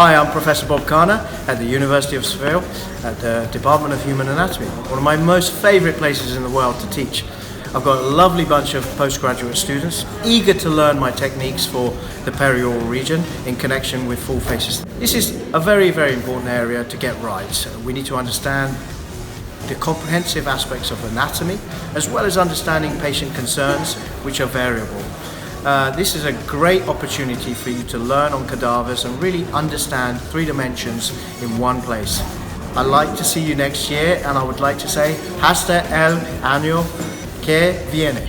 Hi, I'm Professor Bob Khanna at the University of Seville at the Department of Human Anatomy, one of my most favourite places in the world to teach. I've got a lovely bunch of postgraduate students eager to learn my techniques for the perioral region in connection with full faces. This is a very, very important area to get right. We need to understand the comprehensive aspects of anatomy as well as understanding patient concerns, which are variable. This is a great opportunity for you to learn on cadavers and really understand 3 dimensions in one place. I'd like to see you next year, and I would like to say hasta el año que viene.